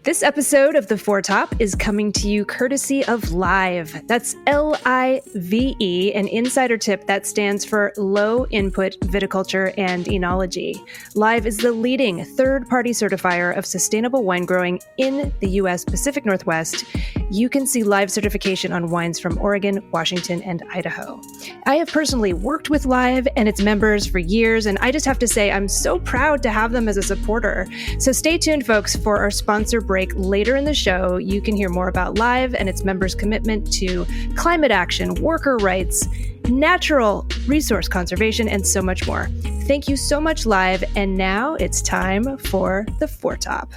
This episode of The Four Top is coming to you courtesy of Live. That's L-I-V-E, an insider tip that stands for Low Input Viticulture and Enology. Live is the leading third-party certifier of sustainable wine growing in the U.S. Pacific Northwest. You can see Live certification on wines from Oregon, Washington, and Idaho. I have personally worked with Live and its members for years, and I just have to say I'm so proud to have them as a supporter. So stay tuned, folks, for our sponsor break later in the show. You can hear more about Live and its members' commitment to climate action, worker rights, natural resource conservation, and so much more. Thank you so much, Live. And now it's time for the Four Top.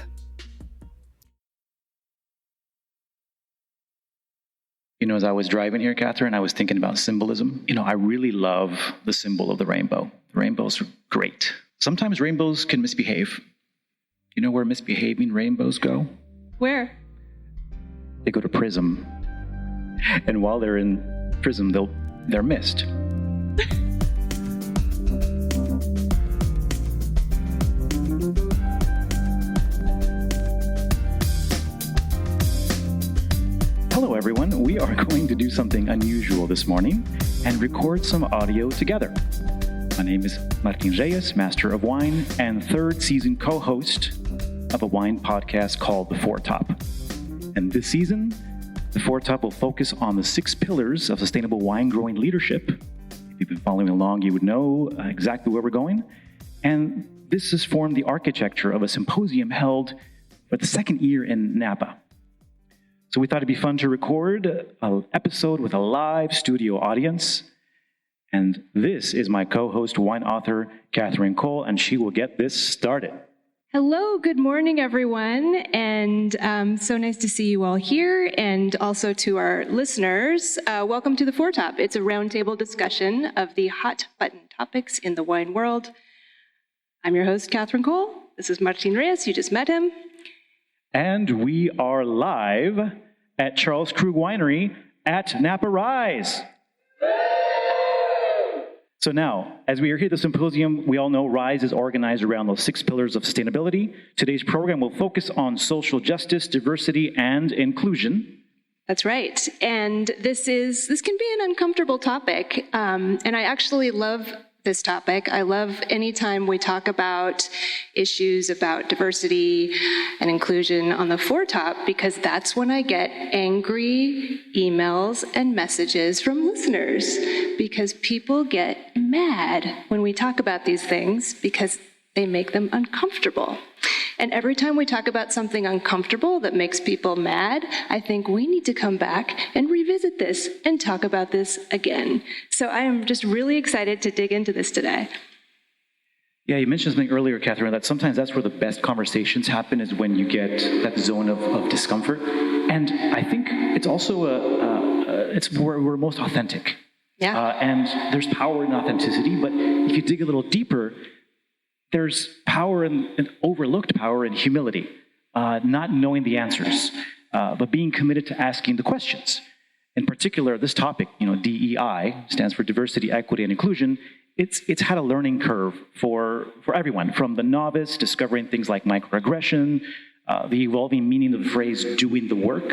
As I was driving here, Catherine, I was thinking about symbolism. I really love the symbol of the rainbow. The rainbows are great. Sometimes rainbows can misbehave. You know where misbehaving rainbows go? Where? They go to prism. And while they're in prism, they're missed. Hello, everyone. We are going to do something unusual this morning and record some audio together. My name is Martin Reyes, Master of Wine, and third season co-host of a wine podcast called The Four Top. And this season, The Four Top will focus on the 6 pillars of sustainable wine growing leadership. If you've been following along, you would know exactly where we're going. And this has formed the architecture of a symposium held for the second year in Napa. So we thought it'd be fun to record an episode with a live studio audience. And this is my co-host, wine author, Catherine Cole, and she will get this started. Hello, good morning, everyone, and so nice to see you all here, and also to our listeners. Welcome to the Four Top. It's a roundtable discussion of the hot button topics in the wine world. I'm your host, Catherine Cole. This is Martin Reyes. You just met him. And we are live at Charles Krug Winery at Napa RISE. So now, as we are here at the symposium, we all know RISE is organized around those 6 pillars of sustainability. Today's program will focus on social justice, diversity, and inclusion. That's right. And this can be an uncomfortable topic. And I actually love this topic. I love anytime we talk about issues about diversity and inclusion on the Four Top, because that's when I get angry emails and messages from listeners, because people get mad when we talk about these things because they make them uncomfortable. And every time we talk about something uncomfortable that makes people mad, I think we need to come back and revisit this and talk about this again. So I am just really excited to dig into this today. Yeah, you mentioned something earlier, Catherine, that sometimes that's where the best conversations happen, is when you get that zone of discomfort. And I think it's also it's where we're most authentic. Yeah. And there's power in authenticity, but if you dig a little deeper, there's power in overlooked power in humility, not knowing the answers, but being committed to asking the questions. In particular, this topic, DEI, stands for diversity, equity, and inclusion. It's had a learning curve for everyone, from the novice discovering things like microaggression, the evolving meaning of the phrase "doing the work,"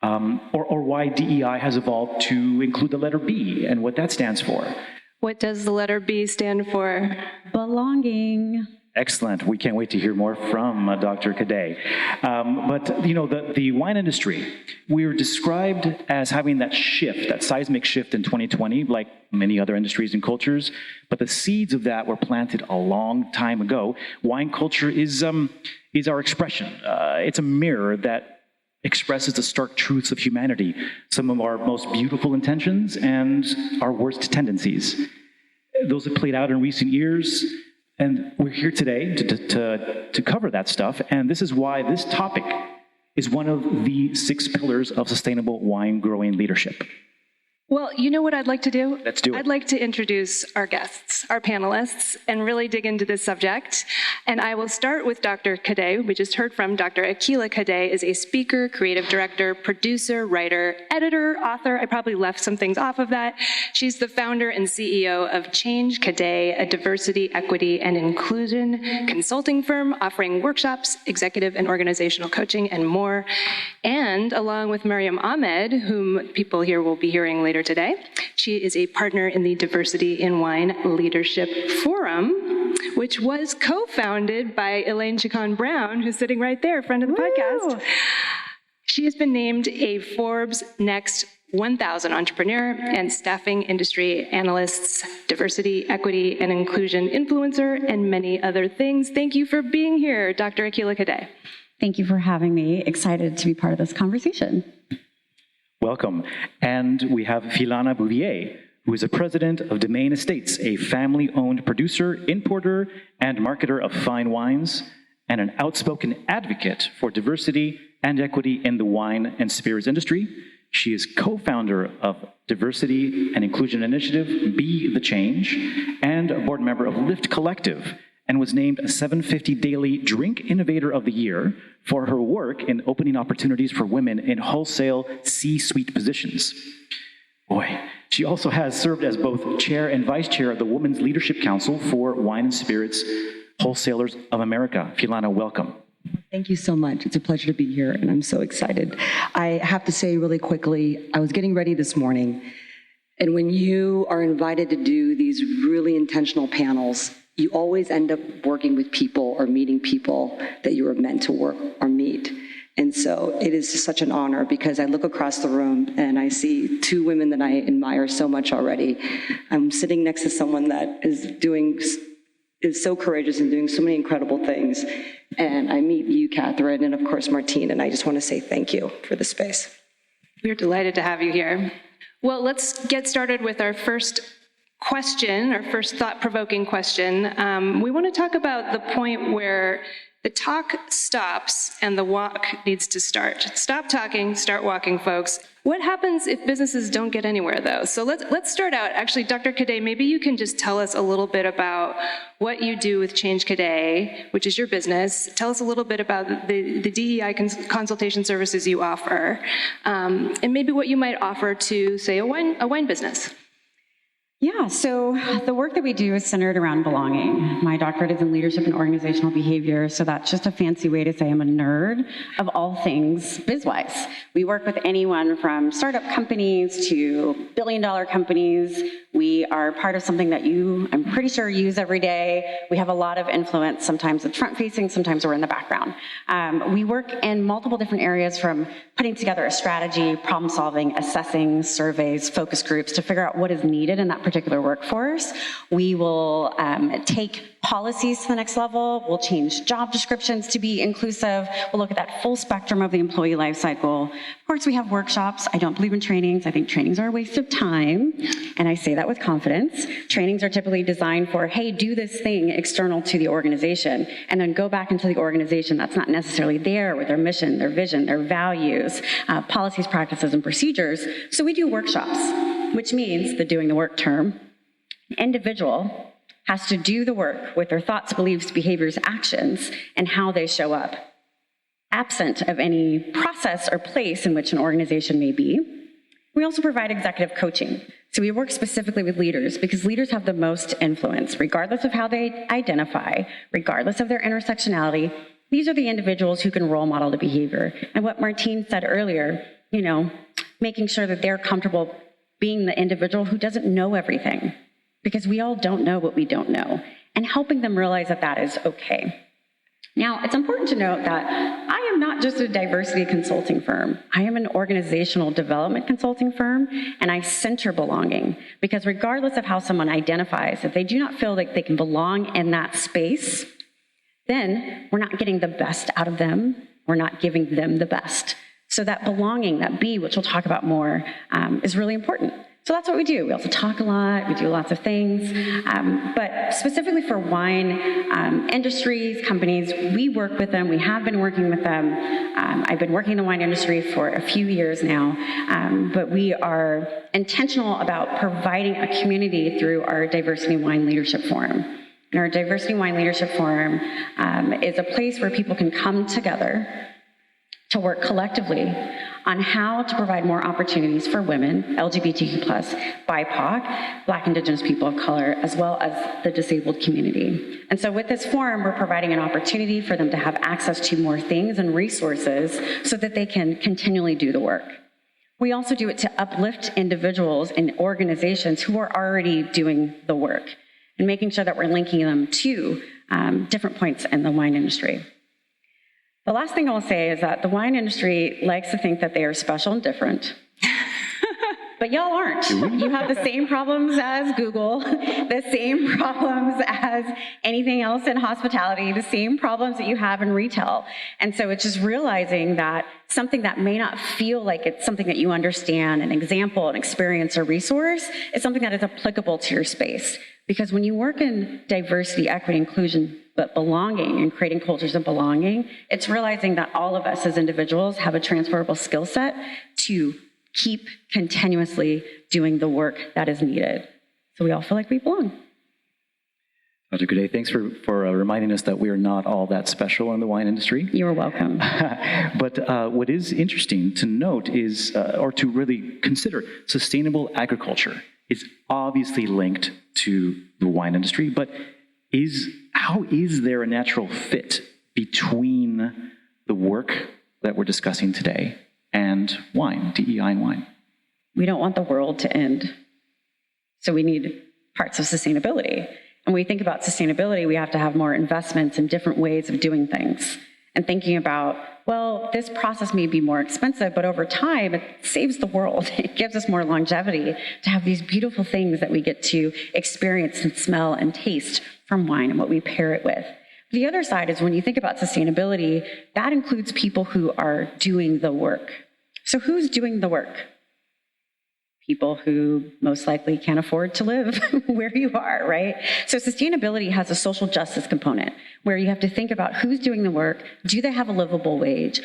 or why DEI has evolved to include the letter B and what that stands for. What does the letter B stand for? Belonging. Excellent. We can't wait to hear more from Dr. Cadet. But the wine industry, we were described as having that shift, that seismic shift in 2020, like many other industries and cultures. But the seeds of that were planted a long time ago. Wine culture is our expression. It's a mirror that expresses the stark truths of humanity, some of our most beautiful intentions and our worst tendencies. Those have played out in recent years, and we're here today to cover that stuff, and this is why this topic is one of the 6 pillars of sustainable wine growing leadership. Well, you know what I'd like to do? Let's do it. I'd like to introduce our guests, our panelists, and really dig into this subject. And I will start with Dr. Kadei. We just heard from Dr. Akila Kadei is a speaker, creative director, producer, writer, editor, author. I probably left some things off of that. She's the founder and CEO of Change Kadei, a diversity, equity, and inclusion consulting firm offering workshops, executive and organizational coaching, and more. And along with Mariam Ahmed, whom people here will be hearing later today. She is a partner in the Diversity in Wine Leadership Forum, which was co-founded by Elaine Chacon-Brown, who's sitting right there, friend of the podcast. She has been named a Forbes Next 1000 Entrepreneur and Staffing Industry Analysts, Diversity, Equity, and Inclusion Influencer, and many other things. Thank you for being here, Dr. Akila Kadei. Thank you for having me. Excited to be part of this conversation. Welcome. And we have Philana Bouvier, who is the president of Domain Estates, a family-owned producer, importer, and marketer of fine wines, and an outspoken advocate for diversity and equity in the wine and spirits industry. She is co-founder of Diversity and Inclusion Initiative, Be the Change, and a board member of Lift Collective, and was named a 750 Daily Drink Innovator of the Year for her work in opening opportunities for women in wholesale C-suite positions. Boy, she also has served as both chair and vice chair of the Women's Leadership Council for Wine and Spirits Wholesalers of America. Philana, welcome. Thank you so much. It's a pleasure to be here, and I'm so excited. I have to say really quickly, I was getting ready this morning, and when you are invited to do these really intentional panels, you always end up working with people or meeting people that you were meant to work or meet. And so it is just such an honor because I look across the room and I see two women that I admire so much already. I'm sitting next to someone that is so courageous and doing so many incredible things. And I meet you, Catherine, and of course, Martine, and I just want to say thank you for the space. We're delighted to have you here. Well, let's get started with our first question, our first thought-provoking question. We want to talk about the point where the talk stops and the walk needs to start. Stop talking, start walking, folks. What happens if businesses don't get anywhere, though? So let's start out. Actually, Dr. Kadei, maybe you can just tell us a little bit about what you do with Change Kadei, which is your business. Tell us a little bit about the DEI consultation services you offer, and maybe what you might offer to, say, a wine business. Yeah, so the work that we do is centered around belonging. My doctorate is in leadership and organizational behavior, so that's just a fancy way to say I'm a nerd of all things biz-wise. We work with anyone from startup companies to billion-dollar companies. We are part of something that you, I'm pretty sure, use every day. We have a lot of influence. Sometimes it's front-facing, sometimes we're in the background. We work in multiple different areas, from putting together a strategy, problem-solving, assessing, surveys, focus groups to figure out what is needed in that particular workforce. We will take policies to the next level. We'll change job descriptions to be inclusive. We'll look at that full spectrum of the employee life cycle. Of course, we have workshops. I don't believe in trainings. I think trainings are a waste of time, and I say that with confidence. Trainings are typically designed for, hey, do this thing external to the organization, and then go back into the organization that's not necessarily there with their mission, their vision, their values, policies, practices, and procedures. So we do workshops, which means the doing the work term. An individual has to do the work with their thoughts, beliefs, behaviors, actions, and how they show up, absent of any process or place in which an organization may be. We also provide executive coaching. So we work specifically with leaders because leaders have the most influence, regardless of how they identify, regardless of their intersectionality. These are the individuals who can role model the behavior. And what Martine said earlier, making sure that they're comfortable being the individual who doesn't know everything, because we all don't know what we don't know, and helping them realize that that is okay. Now, it's important to note that I am not just a diversity consulting firm. I am an organizational development consulting firm, and I center belonging, because regardless of how someone identifies, if they do not feel like they can belong in that space, then we're not getting the best out of them. We're not giving them the best. So that belonging, that B, which we'll talk about more, is really important. So that's what we do. We also talk a lot. We do lots of things. But specifically for wine industries, companies, we work with them. We have been working with them. I've been working in the wine industry for a few years now. But we are intentional about providing a community through our Diversity Wine Leadership Forum. And our Diversity Wine Leadership Forum is a place where people can come together to work collectively on how to provide more opportunities for women, LGBTQ+, BIPOC, Black, Indigenous people of color, as well as the disabled community. And so with this forum, we're providing an opportunity for them to have access to more things and resources so that they can continually do the work. We also do it to uplift individuals and organizations who are already doing the work and making sure that we're linking them to different points in the wine industry. The last thing I'll say is that the wine industry likes to think that they are special and different. But y'all aren't. You have the same problems as Google, the same problems as anything else in hospitality, the same problems that you have in retail. And so it's just realizing that something that may not feel like it's something that you understand, an example, an experience, or resource, is something that is applicable to your space. Because when you work in diversity, equity, inclusion, but belonging and creating cultures of belonging, it's realizing that all of us as individuals have a transferable skill set to keep continuously doing the work that is needed. So we all feel like we belong. Dr. Goudet, thanks for reminding us that we are not all that special in the wine industry. You're welcome. But what is interesting to note is, or to really consider, sustainable agriculture is obviously linked to the wine industry, but how is there a natural fit between the work that we're discussing today and wine, DEI and wine? We don't want the world to end. So we need parts of sustainability. And when we think about sustainability, we have to have more investments in different ways of doing things. And thinking about, well, this process may be more expensive, but over time, it saves the world. It gives us more longevity to have these beautiful things that we get to experience and smell and taste from wine and what we pair it with. The other side is when you think about sustainability, that includes people who are doing the work. So who's doing the work? People who most likely can't afford to live where you are, right? So sustainability has a social justice component where you have to think about who's doing the work. Do they have a livable wage?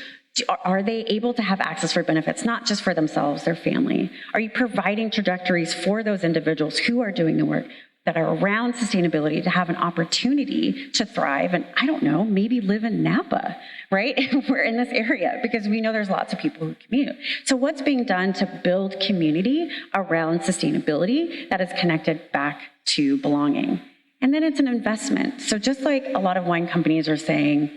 Are they able to have access for benefits, not just for themselves, their family? Are you providing trajectories for those individuals who are doing the work that are around sustainability to have an opportunity to thrive and, I don't know, maybe live in Napa, right? We're in this area because we know there's lots of people who commute. So what's being done to build community around sustainability that is connected back to belonging? And then it's an investment. So just like a lot of wine companies are saying,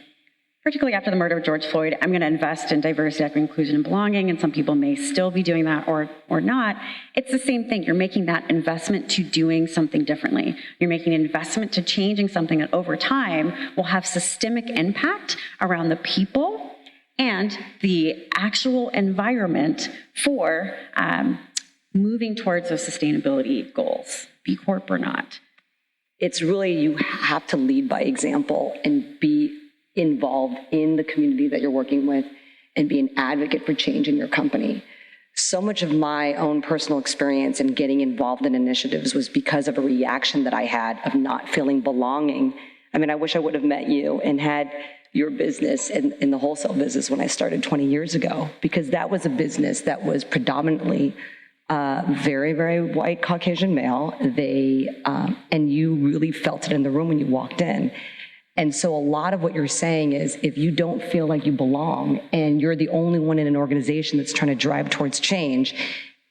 particularly after the murder of George Floyd, I'm going to invest in diversity, equity, inclusion, and belonging, and some people may still be doing that or not. It's the same thing. You're making that investment to doing something differently. You're making an investment to changing something that over time will have systemic impact around the people and the actual environment for moving towards those sustainability goals, B Corp or not. It's really, you have to lead by example and be involved in the community that you're working with and be an advocate for change in your company. So much of my own personal experience in getting involved in initiatives was because of a reaction that I had of not feeling belonging. I mean, I wish I would have met you and had your business in the wholesale business when I started 20 years ago, because that was a business that was predominantly very, very white Caucasian male. And you really felt it in the room when you walked in. And so a lot of what you're saying is if you don't feel like you belong and you're the only one in an organization that's trying to drive towards change,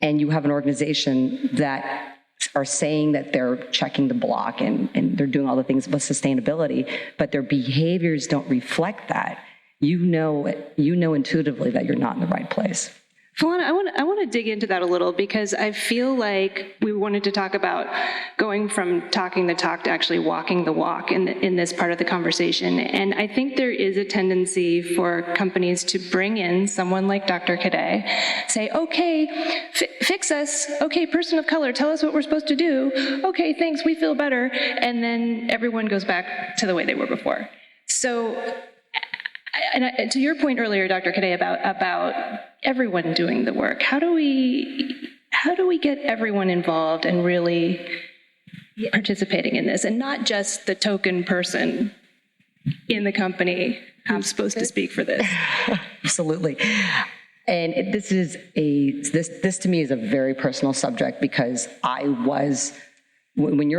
and you have an organization that are saying that they're checking the block and they're doing all the things with sustainability, but their behaviors don't reflect that, you know intuitively that you're not in the right place. Philana, I want to dig into that a little because I feel like we wanted to talk about going from talking the talk to actually walking the walk in this part of the conversation. And I think there is a tendency for companies to bring in someone like Dr. Goudet, say, okay, fix us. Okay, person of color, tell us what we're supposed to do. Okay, thanks, we feel better. And then everyone goes back to the way they were before. So, to your point earlier, Dr. Goudet, about everyone doing the work, how do how do we get everyone involved and really participating in this, and not just the token person in the company who's supposed to speak for this? Absolutely. And this to me is a very personal subject, because when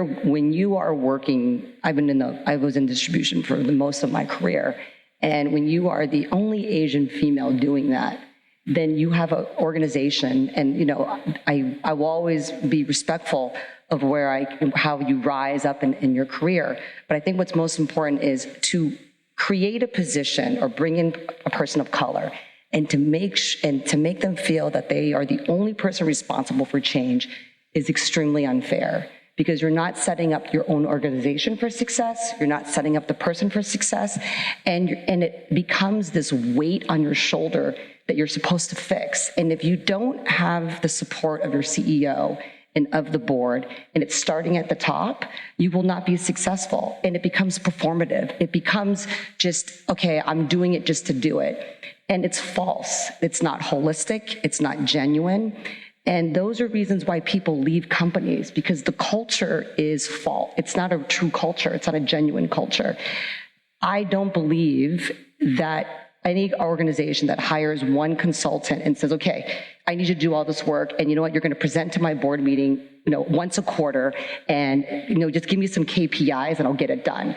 you are working, I was in distribution for the most of my career. And when you are the only Asian female doing that, then you have an organization, and I will always be respectful of how you rise up in your career. But I think what's most important is to create a position or bring in a person of color, and to make them feel that they are the only person responsible for change is extremely unfair. Because you're not setting up your own organization for success, you're not setting up the person for success, and it becomes this weight on your shoulder that you're supposed to fix. And if you don't have the support of your CEO and of the board, and it's starting at the top, you will not be successful. And it becomes performative. It becomes just, okay, I'm doing it just to do it. And it's false. It's not holistic. It's not genuine. And those are reasons why people leave companies, because the culture is false. It's not a true culture. It's not a genuine culture. I don't believe that any organization that hires one consultant and says, okay, I need you to do all this work, and you know what, you're going to present to my board meeting, once a quarter, and just give me some KPIs and I'll get it done.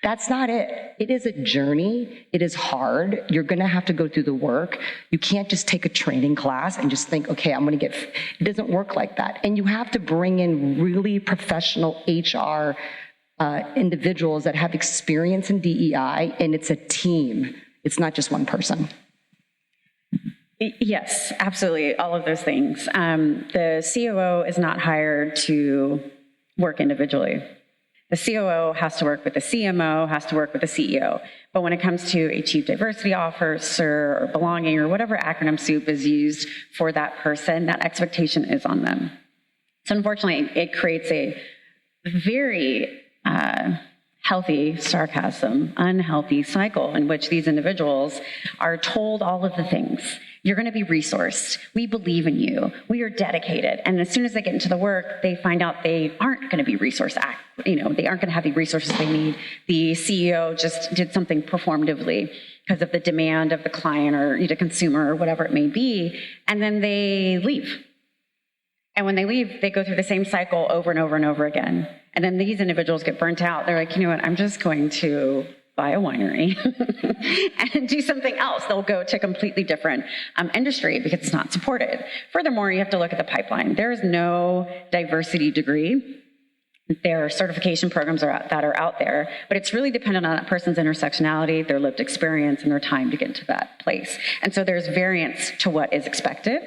That's not it. It is a journey. It is hard. You're going to have to go through the work. You can't just take a training class and just think, okay, I'm going to get, it doesn't work like that. And you have to bring in really professional HR individuals that have experience in DEI, and it's a team. It's not just one person. Yes, absolutely. All of those things. The COO is not hired to work individually. The COO has to work with the CMO, has to work with the CEO. But when it comes to a chief diversity officer or belonging or whatever acronym soup is used for that person, that expectation is on them. So unfortunately, it creates a very healthy sarcasm, unhealthy cycle in which these individuals are told all of the things. You're going to be resourced. We believe in you. We are dedicated. And as soon as they get into the work, they find out they aren't going to be they aren't going to have the resources they need. The CEO just did something performatively because of the demand of the client or the consumer or whatever it may be. And then they leave. And when they leave, they go through the same cycle over and over and over again. And then these individuals get burnt out. They're like, you know what, I'm just going to buy a winery and do something else. They'll go to a completely different industry because it's not supported. Furthermore, you have to look at the pipeline. There is no diversity degree. There are certification programs that are out there, but it's really dependent on that person's intersectionality, their lived experience, and their time to get to that place. And so there's variance to what is expected.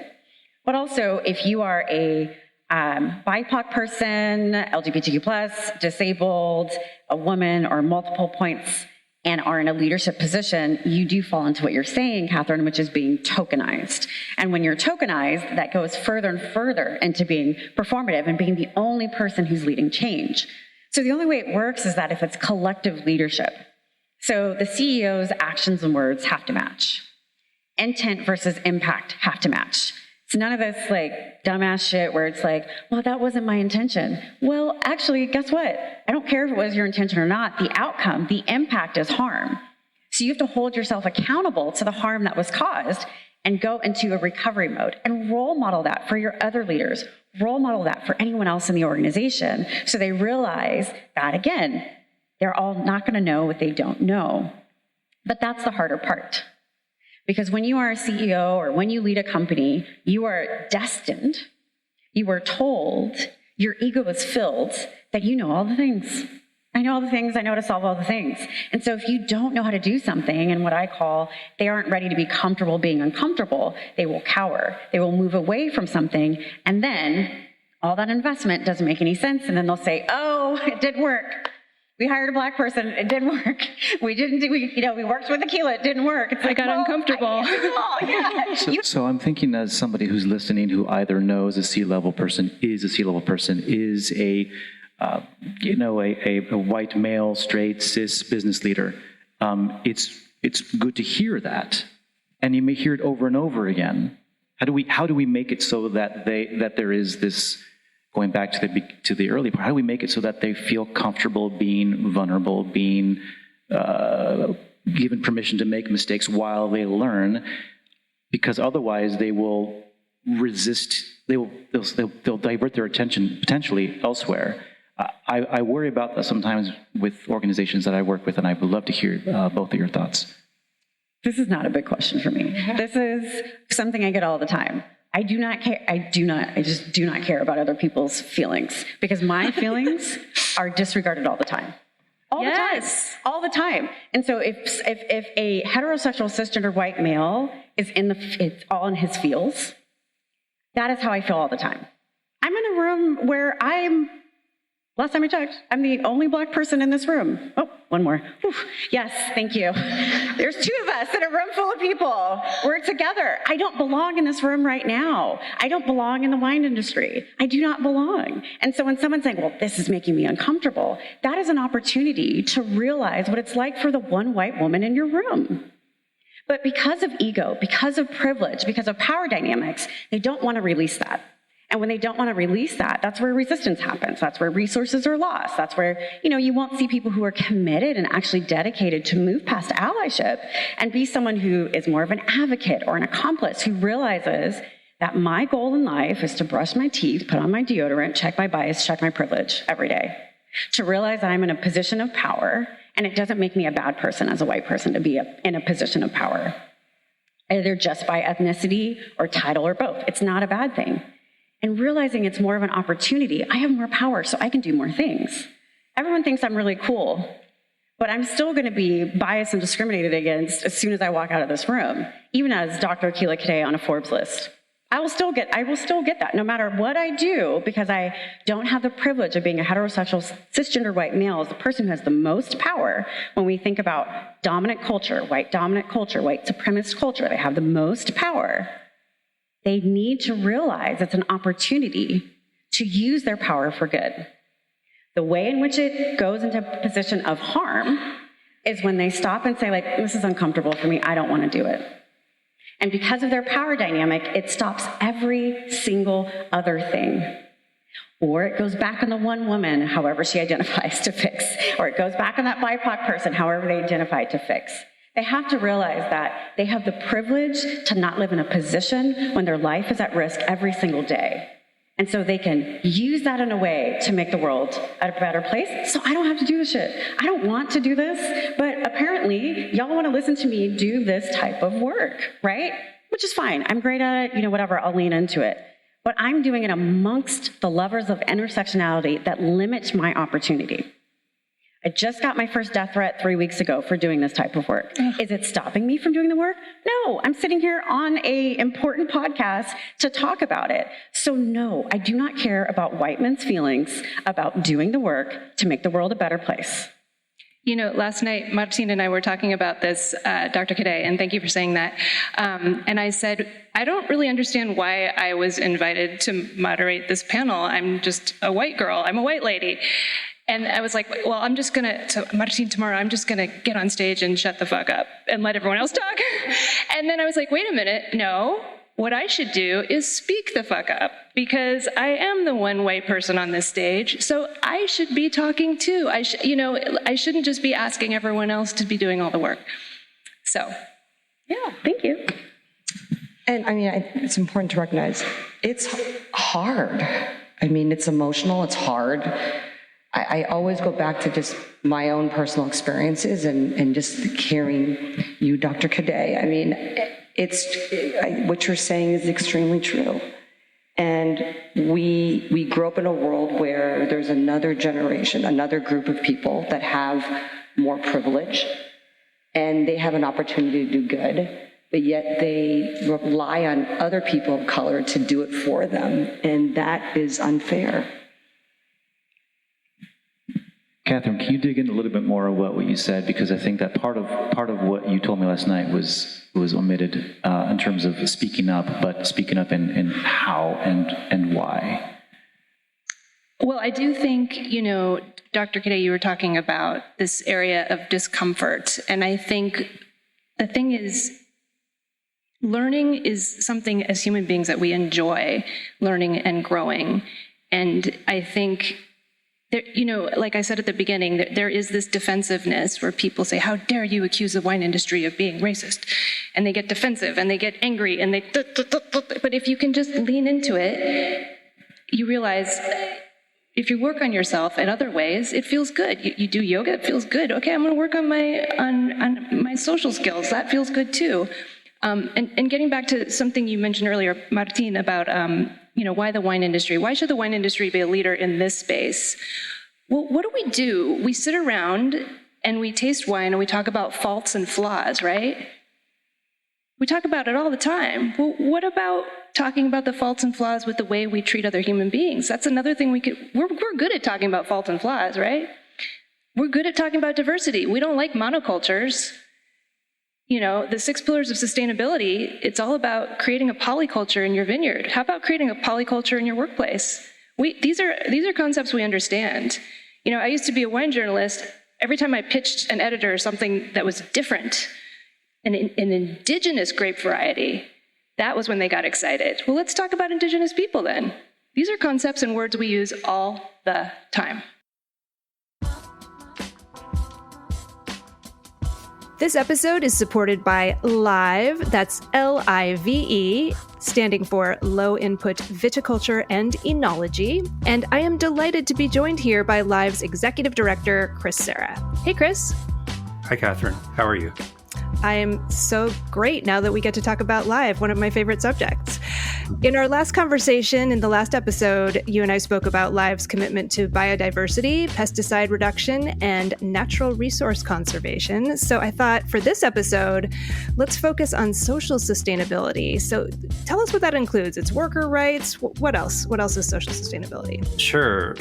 But also, if you are a BIPOC person, LGBTQ+, disabled, a woman, or multiple points, and are in a leadership position, you do fall into what you're saying, Catherine, which is being tokenized. And when you're tokenized, that goes further and further into being performative and being the only person who's leading change. So the only way it works is that if it's collective leadership. So the CEO's actions and words have to match. Intent versus impact have to match. It's none of this dumbass shit where it's like, well, that wasn't my intention. Well, actually, guess what? I don't care if it was your intention or not. The outcome, the impact is harm. So you have to hold yourself accountable to the harm that was caused and go into a recovery mode and role model that for your other leaders. Role model that for anyone else in the organization so they realize that, again, they're all not going to know what they don't know. But that's the harder part. Because when you are a CEO or when you lead a company, you are destined, you are told, your ego is filled that you know all the things. I know all the things, I know how to solve all the things. And so if you don't know how to do something, and what I call, they aren't ready to be comfortable being uncomfortable, they will cower, they will move away from something, and then all that investment doesn't make any sense, and then they'll say, oh, it didn't work. We hired a Black person, it didn't work. We worked with tequila, it didn't work. It's like, I got uncomfortable. So I'm thinking, as somebody who's listening who either knows a C-level person, is a white male, straight, cis business leader. It's good to hear that. And you may hear it over and over again. How do we make it so that there is this, going back to the early part, how do we make it so that they feel comfortable being vulnerable, being given permission to make mistakes while they learn? Because otherwise they will resist, they'll divert their attention potentially elsewhere. I worry about that sometimes with organizations that I work with, and I would love to hear both of your thoughts. This is not a big question for me. This is something I get all the time. I just do not care about other people's feelings, because my feelings are disregarded all the time. All the time. And so if a heterosexual cisgender white male is it's all in his feels, that is how I feel all the time. I'm in a room where last time I checked, I'm the only Black person in this room. Oh, one more. Whew. Yes, thank you. There's two of us in a room full of people. We're together. I don't belong in this room right now. I don't belong in the wine industry. I do not belong. And so when someone's saying, well, this is making me uncomfortable, that is an opportunity to realize what it's like for the one white woman in your room. But because of ego, because of privilege, because of power dynamics, they don't want to release that. And when they don't want to release that, that's where resistance happens. That's where resources are lost. That's where, you won't see people who are committed and actually dedicated to move past allyship and be someone who is more of an advocate or an accomplice, who realizes that my goal in life is to brush my teeth, put on my deodorant, check my bias, check my privilege every day. To realize that I'm in a position of power, and it doesn't make me a bad person as a white person to be in a position of power, either just by ethnicity or title or both. It's not a bad thing. And realizing it's more of an opportunity. I have more power, so I can do more things. Everyone thinks I'm really cool, but I'm still going to be biased and discriminated against as soon as I walk out of this room, even as Dr. Akila Kade on a Forbes list. I will still get that no matter what I do, because I don't have the privilege of being a heterosexual cisgender white male as the person who has the most power. When we think about dominant culture, white supremacist culture, they have the most power. They need to realize it's an opportunity to use their power for good. The way in which it goes into a position of harm is when they stop and say, this is uncomfortable for me, I don't want to do it. And because of their power dynamic, it stops every single other thing. Or it goes back on the one woman, however she identifies, to fix. Or it goes back on that BIPOC person, however they identify, to fix. They have to realize that they have the privilege to not live in a position when their life is at risk every single day. And so they can use that in a way to make the world a better place. So I don't have to do this shit. I don't want to do this, but apparently y'all want to listen to me do this type of work, right? Which is fine. I'm great at it, whatever, I'll lean into it. But I'm doing it amongst the lovers of intersectionality that limits my opportunity. I just got my first death threat 3 weeks ago for doing this type of work. Is it stopping me from doing the work? No, I'm sitting here on an important podcast to talk about it. So no, I do not care about white men's feelings about doing the work to make the world a better place. Last night, Martin and I were talking about this, Dr. Kade, and thank you for saying that. And I said, I don't really understand why I was invited to moderate this panel. I'm just a white girl. I'm a white lady. And I was like, well, I'm just going to Martin, tomorrow, I'm just going to get on stage and shut the fuck up and let everyone else talk. And then I was like, wait a minute, no. What I should do is speak the fuck up, because I am the one white person on this stage, so I should be talking too. I shouldn't just be asking everyone else to be doing all the work. So, yeah, thank you. And it's important to recognize it's hard. It's emotional, it's hard. I always go back to just my own personal experiences and just hearing you, Dr. Kade. What you're saying is extremely true. And we grew up in a world where there's another generation, another group of people that have more privilege, and they have an opportunity to do good, but yet they rely on other people of color to do it for them, and that is unfair. Catherine, can you dig in a little bit more about what you said? Because I think that part of what you told me last night was omitted in terms of speaking up, but speaking up in how and why. Well, I do think, Dr. Kade, you were talking about this area of discomfort. And I think the thing is, learning is something as human beings that we enjoy, learning and growing. And I think, there, like I said at the beginning, there is this defensiveness where people say, how dare you accuse the wine industry of being racist? And they get defensive and they get angry and but if you can just lean into it, you realize if you work on yourself in other ways, it feels good. You do yoga, it feels good. Okay, I'm going to work on my social skills. That feels good too. And getting back to something you mentioned earlier, Martin, about why the wine industry? Why should the wine industry be a leader in this space? Well, what do? We sit around and we taste wine and we talk about faults and flaws, right? We talk about it all the time. Well, what about talking about the faults and flaws with the way we treat other human beings? That's another thing we're good at talking about faults and flaws, right? We're good at talking about diversity. We don't like monocultures. The 6 pillars of sustainability, it's all about creating a polyculture in your vineyard. How about creating a polyculture in your workplace? These are concepts we understand. I used to be a wine journalist. Every time I pitched an editor something that was different, an indigenous grape variety, that was when they got excited. Well, let's talk about indigenous people then. These are concepts and words we use all the time. This episode is supported by LIVE, that's LIVE, standing for Low Input Viticulture and Enology. And I am delighted to be joined here by LIVE's Executive Director, Chris Serra. Hey, Chris. Hi, Catherine. How are you? I am so great now that we get to talk about LIVE, one of my favorite subjects. In our last conversation, in the last episode, you and I spoke about LIVE's commitment to biodiversity, pesticide reduction, and natural resource conservation. So I thought for this episode, let's focus on social sustainability. So tell us what that includes. It's worker rights. What else? What else is social sustainability? Sure.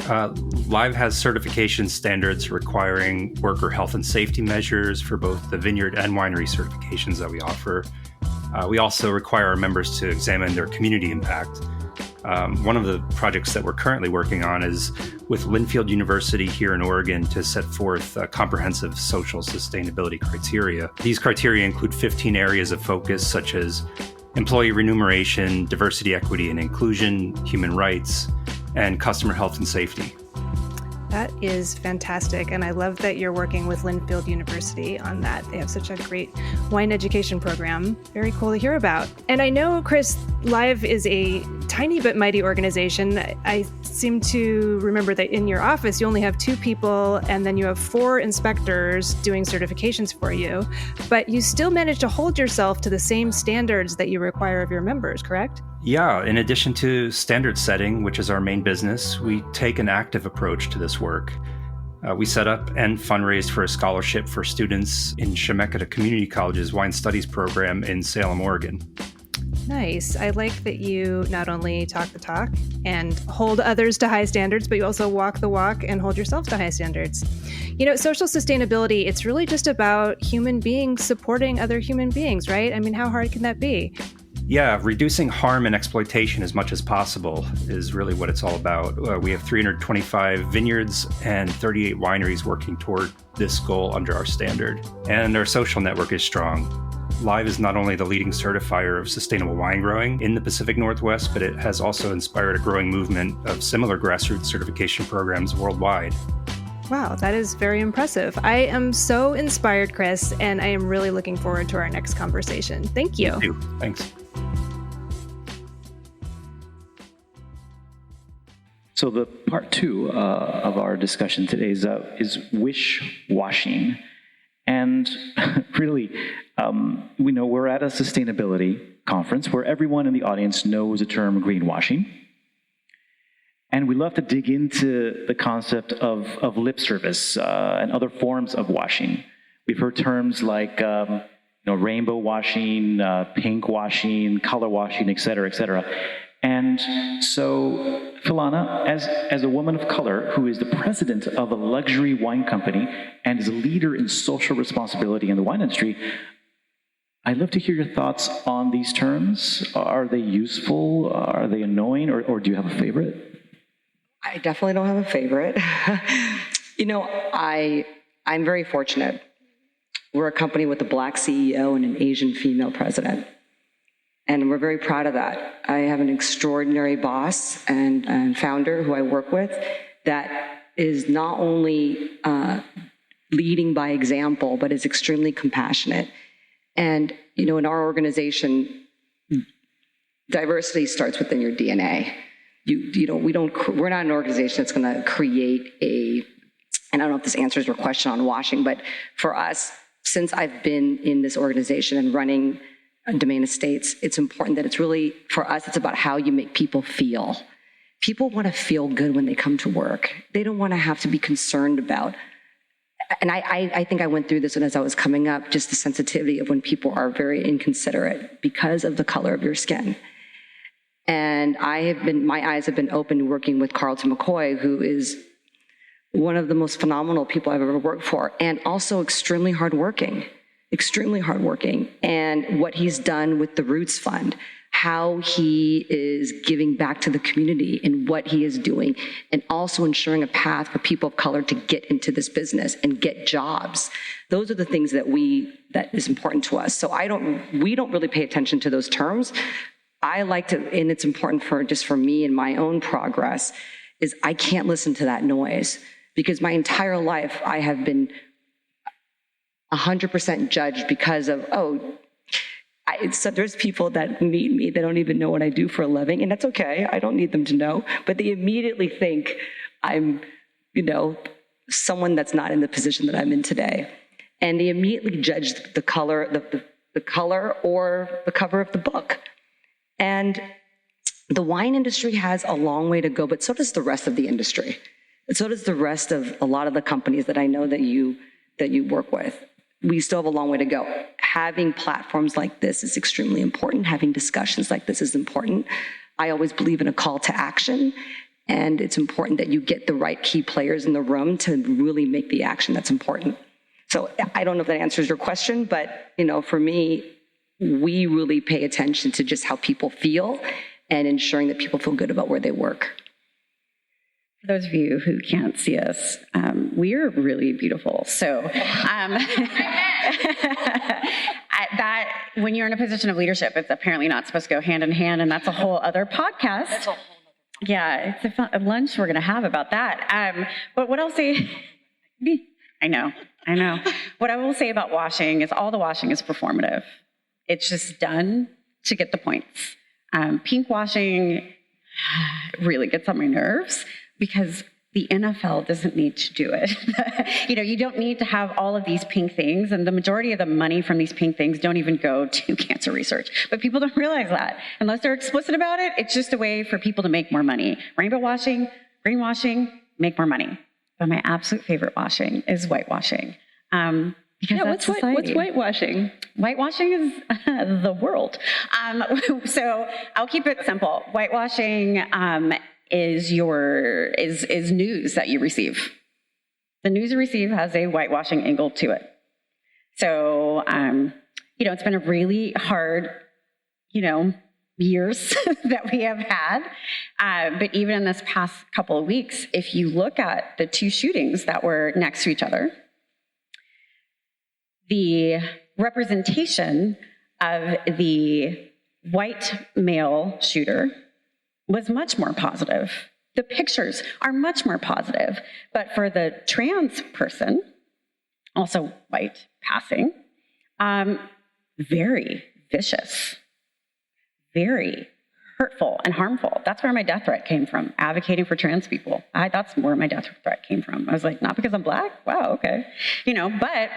LIVE has certification standards requiring worker health and safety measures for both the vineyard and winery certifications that we offer. We also require our members to examine their community impact. One of the projects that we're currently working on is with Linfield University here in Oregon to set forth comprehensive social sustainability criteria. These criteria include 15 areas of focus, such as employee remuneration, diversity, equity, and inclusion, human rights, and customer health and safety. That is fantastic. And I love that you're working with Linfield University on that. They have such a great wine education program. Very cool to hear about. And I know, Chris, LIVE is a tiny but mighty organization. I seem to remember that in your office, you only have 2 people and then you have 4 inspectors doing certifications for you, but you still manage to hold yourself to the same standards that you require of your members, correct? Yeah, in addition to standard setting, which is our main business, we take an active approach to this work. We set up and fundraised for a scholarship for students in Chemeketa Community College's Wine Studies program in Salem, Oregon. Nice. I like that you not only talk the talk and hold others to high standards, but you also walk the walk and hold yourself to high standards. Social sustainability, it's really just about human beings supporting other human beings, right? I mean, how hard can that be? Yeah, reducing harm and exploitation as much as possible is really what it's all about. We have 325 vineyards and 38 wineries working toward this goal under our standard. And our social network is strong. LIVE is not only the leading certifier of sustainable wine growing in the Pacific Northwest, but it has also inspired a growing movement of similar grassroots certification programs worldwide. Wow, that is very impressive. I am so inspired, Chris, and I am really looking forward to our next conversation. Thank you. Me too. Thanks. So the part 2 of our discussion today is wish washing. And really, we know we're at a sustainability conference where everyone in the audience knows the term greenwashing. And we love to dig into the concept of lip service and other forms of washing. We've heard terms like rainbow washing, pink washing, color washing, et cetera, et cetera. And so, Philana, as a woman of color who is the president of a luxury wine company and is a leader in social responsibility in the wine industry, I'd love to hear your thoughts on these terms. Are they useful? Are they annoying? Or do you have a favorite? I definitely don't have a favorite. I'm very fortunate. We're a company with a Black CEO and an Asian female president. And we're very proud of that. I have an extraordinary boss and founder who I work with that is not only leading by example, but is extremely compassionate. And, you know, in our organization, diversity starts within your DNA. We're not an organization that's going to create and I don't know if this answers your question on washing, but for us, since I've been in this organization and running Domain Estates, it's important that for us, it's about how you make people feel. People want to feel good when they come to work. They don't want to have to be concerned about, and I think I went through this as I was coming up, just the sensitivity of when people are very inconsiderate because of the color of your skin. And my eyes have been open working with Carlton McCoy, who is one of the most phenomenal people I've ever worked for, and also extremely hardworking. And what he's done with the Roots Fund, how he is giving back to the community and what he is doing, and also ensuring a path for people of color to get into this business and get jobs. Those are the things that is important to us. So we don't really pay attention to those terms. I like to, and it's important for me and my own progress, is I can't listen to that noise, because my entire life I have been 100% judged because of, there's people that meet me, they don't even know what I do for a living, and that's okay, I don't need them to know, but they immediately think I'm, someone that's not in the position that I'm in today. And they immediately judge the color, the color or the cover of the book. And the wine industry has a long way to go, but so does the rest of the industry. And so does the rest of a lot of the companies that I know that you work with. We still have a long way to go. Having platforms like this is extremely important. Having discussions like this is important. I always believe in a call to action, and it's important that you get the right key players in the room to really make the action that's important. So I don't know if that answers your question, but for me, we really pay attention to just how people feel and ensuring that people feel good about where they work. For those of you who can't see us, we're really beautiful. So that when you're in a position of leadership, it's apparently not supposed to go hand in hand, and that's a whole other podcast. That's a whole other podcast. Yeah, it's a lunch we're going to have about that. But what I'll say, I know. What I will say about washing is all the washing is performative. It's just done to get the points. Pink washing really gets on my nerves, because the NFL doesn't need to do it. You don't need to have all of these pink things, and the majority of the money from these pink things don't even go to cancer research. But people don't realize that. Unless they're explicit about it, it's just a way for people to make more money. Rainbow washing, green washing, make more money. But my absolute favorite washing is whitewashing. What's whitewashing? Whitewashing is the world. So I'll keep it simple. Whitewashing is news that you receive. The news you receive has a whitewashing angle to it. So, it's been a really hard, years that we have had. But even in this past couple of weeks, if you look at the two shootings that were next to each other, the representation of the white male shooter was much more positive. The pictures are much more positive. But for the trans person, also white, passing, very vicious, very hurtful and harmful. That's where my death threat came from, advocating for trans people. That's where my death threat came from. I was like, not because I'm Black? Wow, okay. But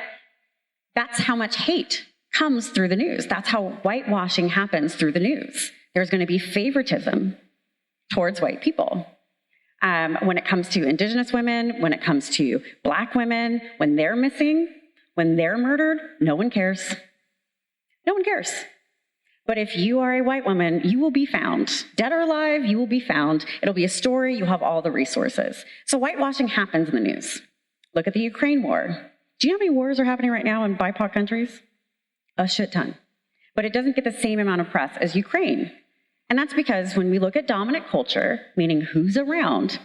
that's how much hate comes through the news. That's how whitewashing happens through the news. There's going to be favoritism towards white people. When it comes to Indigenous women, when it comes to Black women, when they're missing, when they're murdered, no one cares. No one cares. But if you are a white woman, you will be found. Dead or alive, you will be found. It'll be a story. You'll have all the resources. So whitewashing happens in the news. Look at the Ukraine war. Do you know how many wars are happening right now in BIPOC countries? A shit ton. But it doesn't get the same amount of press as Ukraine. And that's because when we look at dominant culture, meaning who's around,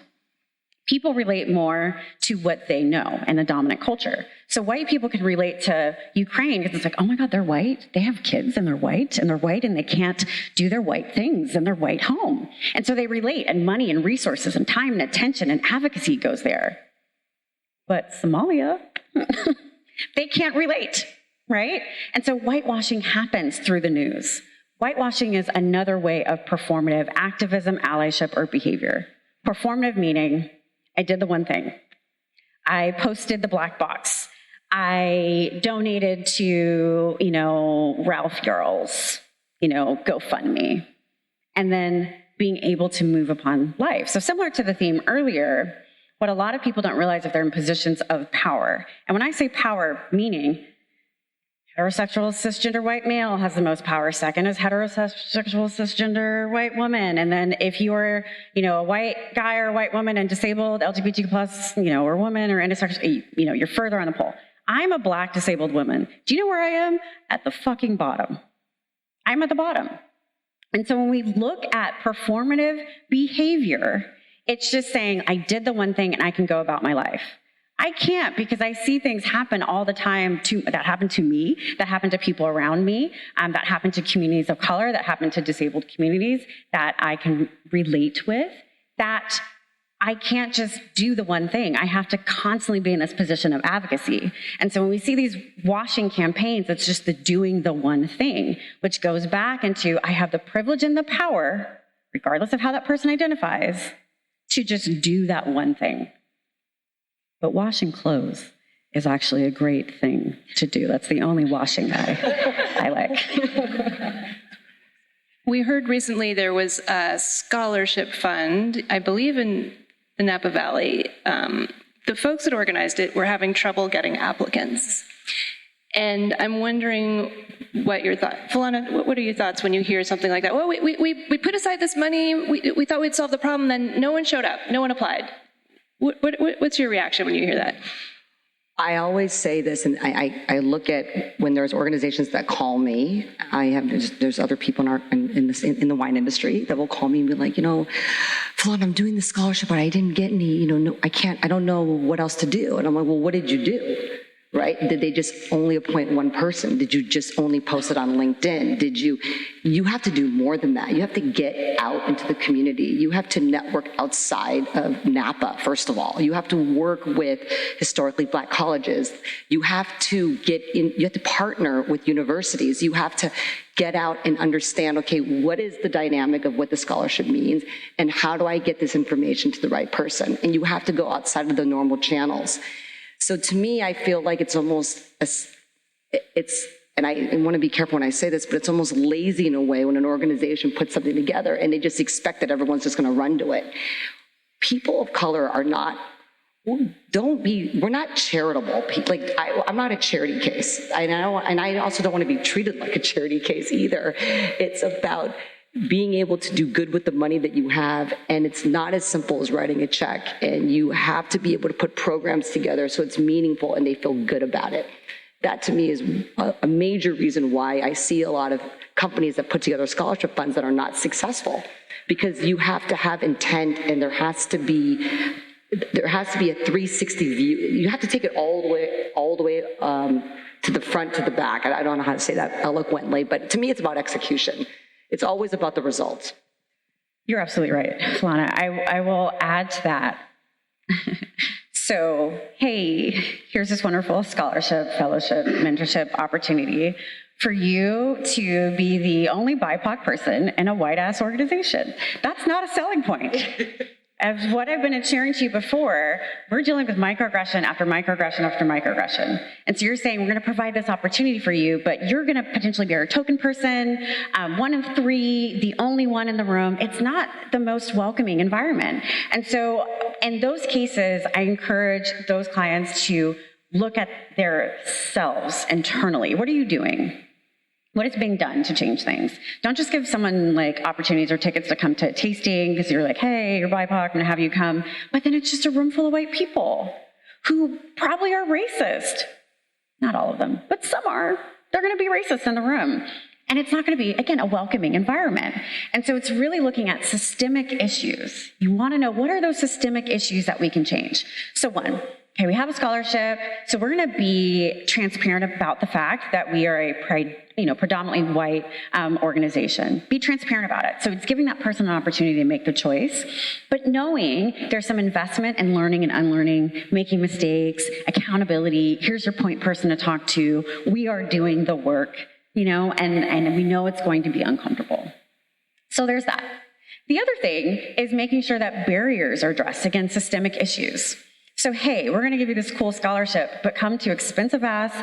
People relate more to what they know in the dominant culture. So white people can relate to Ukraine because it's like, oh my God, they're white. They have kids and they're white and they can't do their white things in their white home. And so they relate, and money and resources and time and attention and advocacy goes there. But Somalia, they can't relate, right? And so whitewashing happens through the news. Whitewashing is another way of performative activism, allyship, or behavior. Performative meaning, I did the one thing. I posted the black box. I donated to, Ralph Yarl's, GoFundMe. And then being able to move upon life. So similar to the theme earlier, what a lot of people don't realize if they're in positions of power. And when I say power, meaning heterosexual cisgender white male has the most power. Second is heterosexual cisgender white woman. And then if you're, a white guy or a white woman and disabled, LGBTQ plus, or woman or intersexual, you're further on the pole. I'm a black disabled woman. Do you know where I am? At the fucking bottom. I'm at the bottom. And so when we look at performative behavior, it's just saying, I did the one thing and I can go about my life. I can't, because I see things happen all the time that happen to me, that happen to people around me, that happen to communities of color, that happen to disabled communities that I can relate with, that I can't just do the one thing. I have to constantly be in this position of advocacy. And so when we see these washing campaigns, it's just the doing the one thing, which goes back into I have the privilege and the power, regardless of how that person identifies, to just do that one thing. But washing clothes is actually a great thing to do. That's the only washing that I like. We heard recently there was a scholarship fund, I believe in the Napa Valley. The folks that organized it were having trouble getting applicants. And I'm wondering what your thoughts, Philana, what are your thoughts when you hear something like that? Well, we put aside this money, we thought we'd solve the problem, then no one showed up, no one applied. What's your reaction when you hear that? I always say this, and I look at when there's organizations that call me. There's other people in the wine industry that will call me and be like, Philana, I'm doing the scholarship, but I didn't get any. I don't know what else to do. And I'm like, well, what did you do? Right? Did they just only appoint one person? Did you just only post it on LinkedIn? You have to do more than that. You have to get out into the community. You have to network outside of Napa, first of all. You have to work with historically Black colleges. You have to you have to partner with universities. You have to get out and understand, okay, what is the dynamic of what the scholarship means, and how do I get this information to the right person? And you have to go outside of the normal channels. So to me, I feel like it's almost, and I want to be careful when I say this, but it's almost lazy in a way when an organization puts something together and they just expect that everyone's just going to run to it. People of color are not, we're not charitable. I'm not a charity case. And I also don't want to be treated like a charity case either. It's about being able to do good with the money that you have, and it's not as simple as writing a check, and you have to be able to put programs together so it's meaningful and they feel good about it. That to me is a major reason why I see a lot of companies that put together scholarship funds that are not successful, because you have to have intent, and there has to be a 360 view. You have to take it all the way to the front, to the back. I don't know how to say that eloquently, but to me it's about execution. It's always about the results. You're absolutely right, Philana. I will add to that. So, hey, here's this wonderful scholarship, fellowship, mentorship opportunity for you to be the only BIPOC person in a white-ass organization. That's not a selling point. As what I've been sharing to you before, we're dealing with microaggression after microaggression after microaggression. And so you're saying, we're going to provide this opportunity for you, but you're going to potentially be our token person, one of three, the only one in the room. It's not the most welcoming environment. And so in those cases, I encourage those clients to look at their selves internally. What are you doing? What is being done to change things? Don't just give someone like opportunities or tickets to come to a tasting because you're like, hey, you're BIPOC, I'm gonna have you come. But then it's just a room full of white people who probably are racist. Not all of them, but some are. They're gonna be racist in the room. And it's not going to be, again, a welcoming environment. And so it's really looking at systemic issues. You want to know, what are those systemic issues that we can change? So one, okay, we have a scholarship, so we're going to be transparent about the fact that we are a predominantly white organization. Be transparent about it. So it's giving that person an opportunity to make the choice, but knowing there's some investment in learning and unlearning, making mistakes, accountability. Here's your point person to talk to. We are doing the work, and we know it's going to be uncomfortable. So there's that. The other thing is making sure that barriers are addressed against systemic issues. So, hey, we're going to give you this cool scholarship, but come to expensive-ass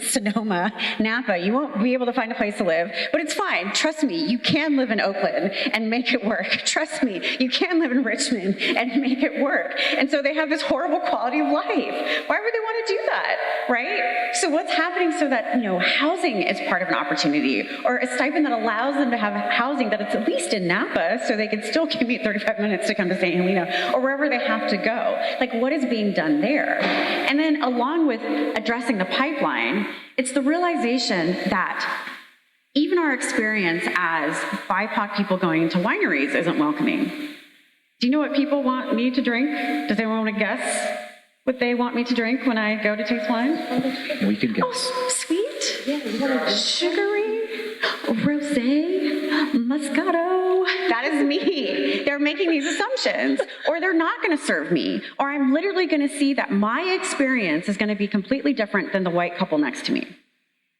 Sonoma, Napa. You won't be able to find a place to live, but it's fine. Trust me, you can live in Oakland and make it work. Trust me, you can live in Richmond and make it work. And so they have this horrible quality of life. Why would they want to do that, right? So what's happening so that, housing is part of an opportunity, or a stipend that allows them to have housing that it's at least in Napa so they can still commute 35 minutes to come to St. Helena or wherever they have to go. Like, what is being done there? And then along with addressing the pipeline, it's the realization that even our experience as BIPOC people going into wineries isn't welcoming. Do you know what people want me to drink? Does anyone want to guess what they want me to drink when I go to taste wine? We can guess. Oh, sweet, sugary, rosé, Moscato. That is me. They're making these assumptions, or they're not going to serve me, or I'm literally going to see that my experience is going to be completely different than the white couple next to me.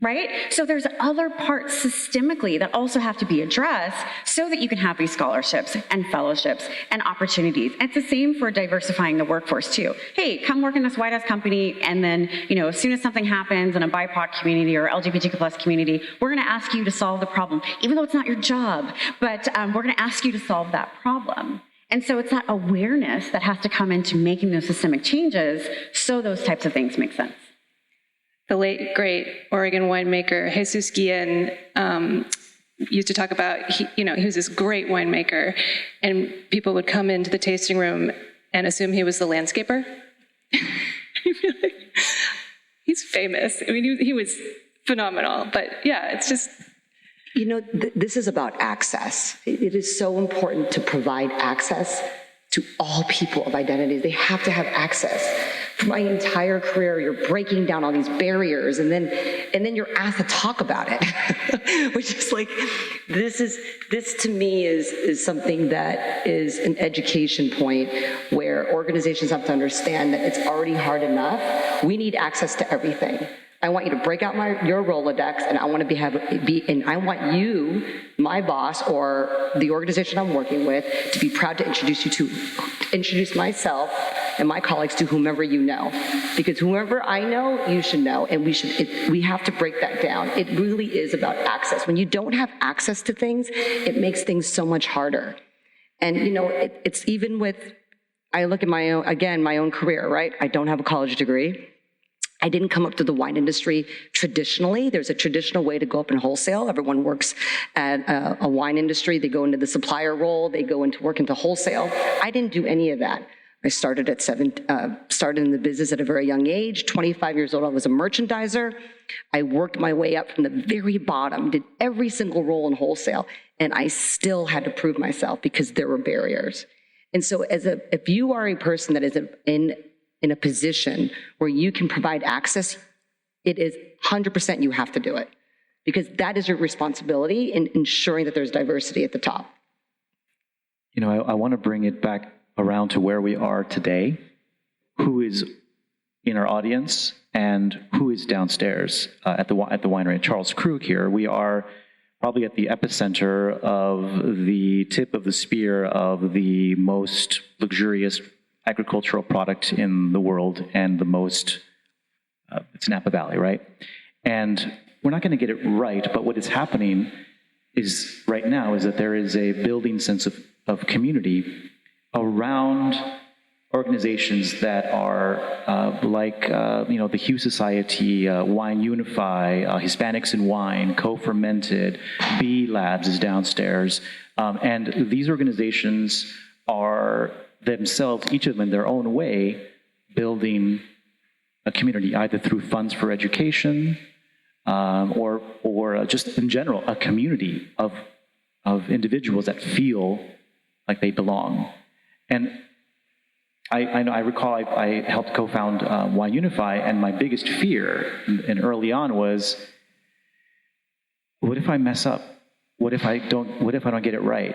Right? So there's other parts systemically that also have to be addressed so that you can have these scholarships and fellowships and opportunities. And it's the same for diversifying the workforce too. Hey, come work in this white ass company, and then, as soon as something happens in a BIPOC community or LGBTQ plus community, we're going to ask you to solve the problem, even though it's not your job, but we're going to ask you to solve that problem. And so it's that awareness that has to come into making those systemic changes so those types of things make sense. The late, great Oregon winemaker Jesus Guillen used to talk about, he was this great winemaker, and people would come into the tasting room and assume he was the landscaper. He's famous. I mean, he was phenomenal. But yeah, it's just... This is about access. It is so important to provide access to all people of identities. They have to have access. For my entire career, you're breaking down all these barriers, and then you're asked to talk about it, which is like, this to me is something that is an education point where organizations have to understand that it's already hard enough. We need access to everything. I want you to break out your Rolodex, and I want and I want you, my boss, or the organization I'm working with, to be proud to introduce myself and my colleagues to whomever you know, because whomever I know, you should know, and we have to break that down. It really is about access. When you don't have access to things, it makes things so much harder. And it's even with, I look at my own career, right? I don't have a college degree. I didn't come up to the wine industry traditionally. There's a traditional way to go up in wholesale. Everyone works at a wine industry. They go into the supplier role. They go into work into wholesale. I didn't do any of that. I started in the business at a very young age. 25 years old, I was a merchandiser. I worked my way up from the very bottom, did every single role in wholesale, and I still had to prove myself because there were barriers. And so if you are a person that is in a position where you can provide access, it is 100% you have to do it, because that is your responsibility in ensuring that there's diversity at the top. I want to bring it back around to where we are today, who is in our audience and who is downstairs at the winery. Charles Krug here. We are probably at the epicenter of the tip of the spear of the most luxurious agricultural product in the world, and the most, it's Napa Valley, right? And we're not going to get it right, but what is happening is right now is that there is a building sense of community around organizations that are the Hugh Society, Wine Unify, Hispanics in Wine, Co-Fermented, B Labs is downstairs. And these organizations are themselves, each of them in their own way, building a community, either through funds for education, or just in general, a community of individuals that feel like they belong. And I recall I helped co-found Wine Unify, and my biggest fear and early on was, what if I mess up? What if I don't get it right?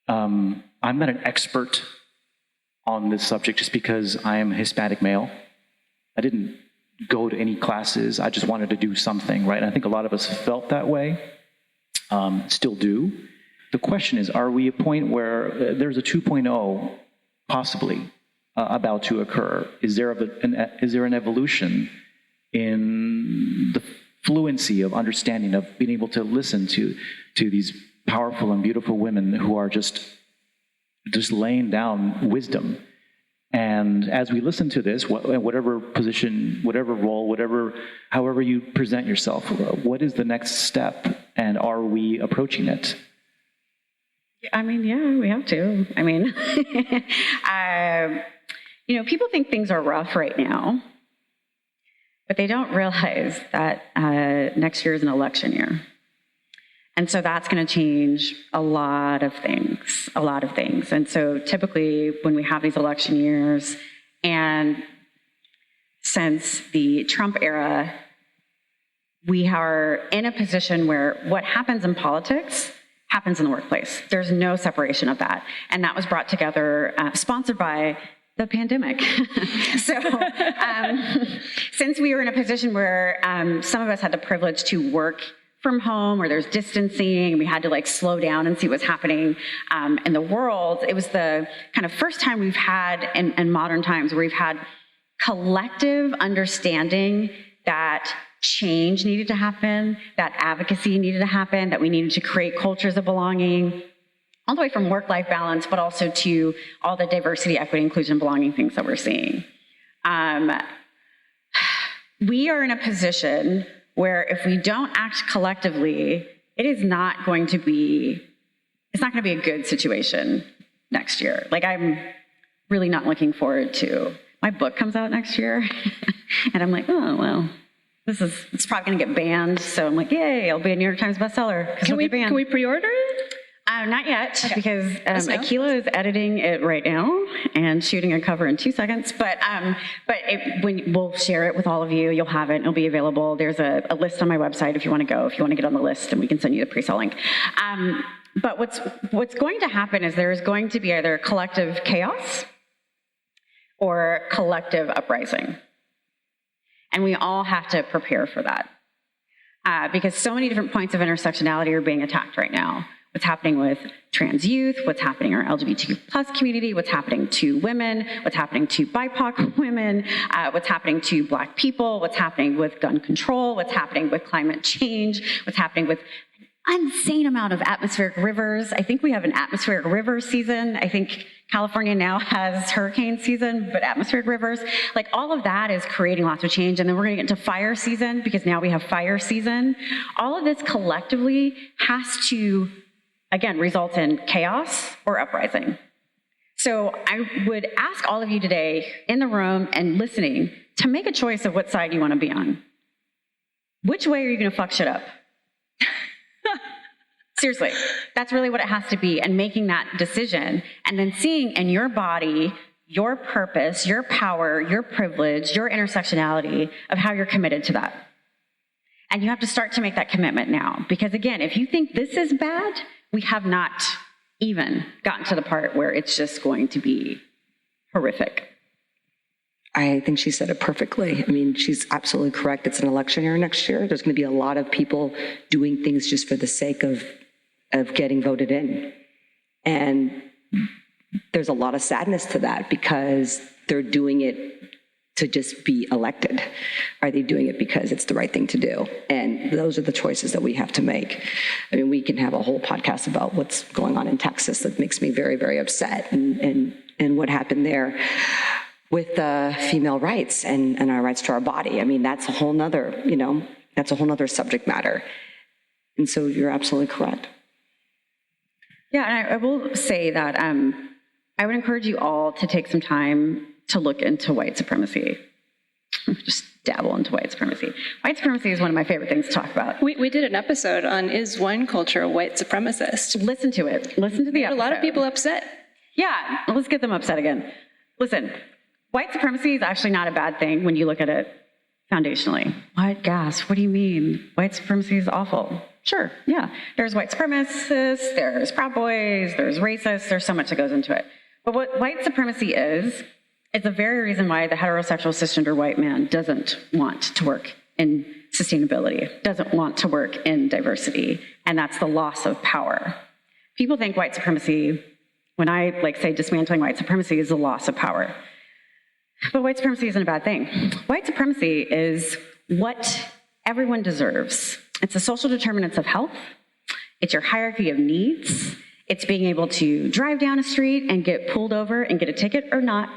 I'm not an expert on this subject just because I am a Hispanic male. I didn't go to any classes. I just wanted to do something, right? And I think a lot of us felt that way, still do. The question is, are we at a point where there's a 2.0 possibly about to occur? Is there an evolution in the fluency of understanding, of being able to listen to these powerful and beautiful women who are just laying down wisdom? And as we listen to this, whatever position, whatever role, however you present yourself, what is the next step, and are we approaching it? I mean, yeah, we have to. I mean, people think things are rough right now, but they don't realize that next year is an election year. And so that's going to change a lot of things. And so typically when we have these election years, and since the Trump era, we are in a position where what happens in politics happens in the workplace. There's no separation of that. And that was brought together, sponsored by the pandemic. So since we were in a position where some of us had the privilege to work from home, or there's distancing, we had to slow down and see what's happening in the world. It was the kind of first time we've had in modern times where we've had collective understanding that change needed to happen, that advocacy needed to happen, that we needed to create cultures of belonging, all the way from work-life balance, but also to all the diversity, equity, inclusion, belonging things that we're seeing. We are in a position where if we don't act collectively, it's not going to be a good situation next year. I'm really not looking forward to, my book comes out next year, and I'm like, oh, well, it's probably gonna get banned, so I'm like, yay, I'll be a New York Times bestseller. Can we pre-order it? Not yet, because Akila is editing it right now and shooting a cover in 2 seconds. But when we'll share it with all of you, you'll have it. It'll be available. There's a list on my website if you want to go, if you want to get on the list, and we can send you the pre-sale link. But what's going to happen is there is going to be either collective chaos or collective uprising, and we all have to prepare for that because so many different points of intersectionality are being attacked right now. What's happening with trans youth, what's happening in our LGBTQ plus community, what's happening to women, what's happening to BIPOC women, what's happening to Black people, what's happening with gun control, what's happening with climate change, what's happening with an insane amount of atmospheric rivers. I think we have an atmospheric river season. I think California now has hurricane season, but atmospheric rivers, all of that is creating lots of change. And then we're gonna get into fire season because now we have fire season. All of this collectively has to, again, results in chaos or uprising. So I would ask all of you today in the room and listening to make a choice of what side you want to be on. Which way are you going to fuck shit up? Seriously, that's really what it has to be, and making that decision and then seeing in your body your purpose, your power, your privilege, your intersectionality of how you're committed to that. And you have to start to make that commitment now, because again, if you think this is bad, we have not even gotten to the part where it's just going to be horrific. I think she said it perfectly. I mean, she's absolutely correct. It's an election year next year. There's going to be a lot of people doing things just for the sake of getting voted in. And there's a lot of sadness to that because they're doing it to just be elected. Are they doing it because it's the right thing to do? And those are the choices that we have to make. I mean, we can have a whole podcast about what's going on in Texas that makes me very, very upset, and what happened there with female rights and our rights to our body. I mean, that's a whole nother, that's a whole nother subject matter. And so you're absolutely correct. Yeah, and I will say that I would encourage you all to take some time to look into white supremacy. just dabble into white supremacy. White supremacy is one of my favorite things to talk about. We did an episode on is wine culture a white supremacist? Listen to it. Listen to the episode. A lot of people upset. Yeah, let's get them upset again. Listen, white supremacy is actually not a bad thing when you look at it foundationally. What? Gas? What do you mean? White supremacy is awful. Sure, yeah. There's white supremacists, there's Proud Boys, there's racists, there's so much that goes into it. But what white supremacy is the very reason why the heterosexual cisgender white man doesn't want to work in sustainability, doesn't want to work in diversity, and that's the loss of power. People think white supremacy, when I say dismantling white supremacy, is the loss of power. But white supremacy isn't a bad thing. White supremacy is what everyone deserves. It's the social determinants of health. It's your hierarchy of needs. It's being able to drive down a street and get pulled over and get a ticket or not.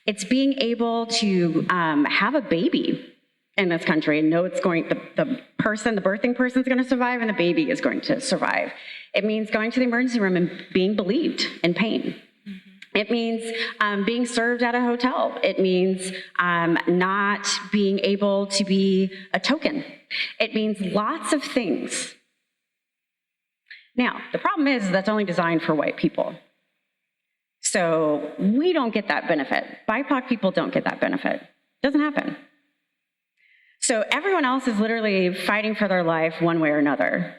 It's being able to have a baby in this country and know it's going, the birthing person is going to survive and the baby is going to survive. It means going to the emergency room and being believed in pain. It means being served at a hotel. It means not being able to be a token. It means lots of things. Now, the problem is that's only designed for white people. So we don't get that benefit. BIPOC people don't get that benefit. It doesn't happen. So everyone else is literally fighting for their life one way or another.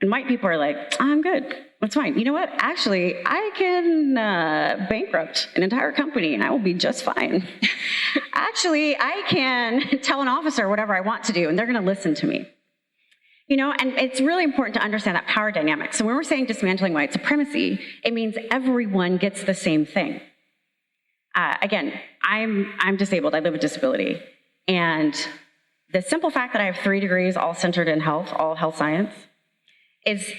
And white people are like, I'm good. That's fine. You know what? Actually, I can bankrupt an entire company and I will be just fine. Actually, I can tell an officer whatever I want to do and they're going to listen to me. You know, and it's really important to understand that power dynamic. So when we're saying dismantling white supremacy, it means everyone gets the same thing. Again, I'm disabled. I live with disability. And the simple fact that I have 3 degrees all centered in health, all health science, is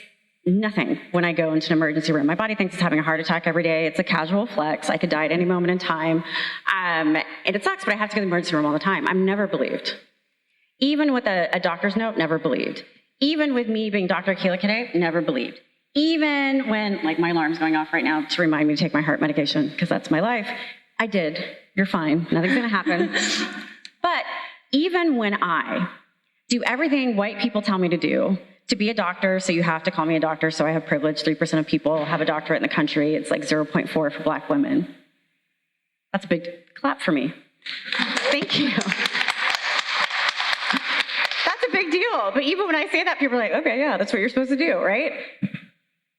nothing when I go into an emergency room. My body thinks it's having a heart attack every day. It's a casual flex. I could die at any moment in time. And it sucks, but I have to go to the emergency room all the time. I'm never believed. Even with a doctor's note, never believed. Even with me being Dr. Akila Kade, never believed. Even when, my alarm's going off right now to remind me to take my heart medication, because that's my life. I did. You're fine. Nothing's going to happen. But even when I do everything white people tell me to do, to be a doctor, so you have to call me a doctor, so I have privilege. 3% of people have a doctorate in the country. It's 0.4 for Black women. That's a big clap for me. Thank you. Big deal. But even when I say that, people are like, okay, yeah, that's what you're supposed to do, right?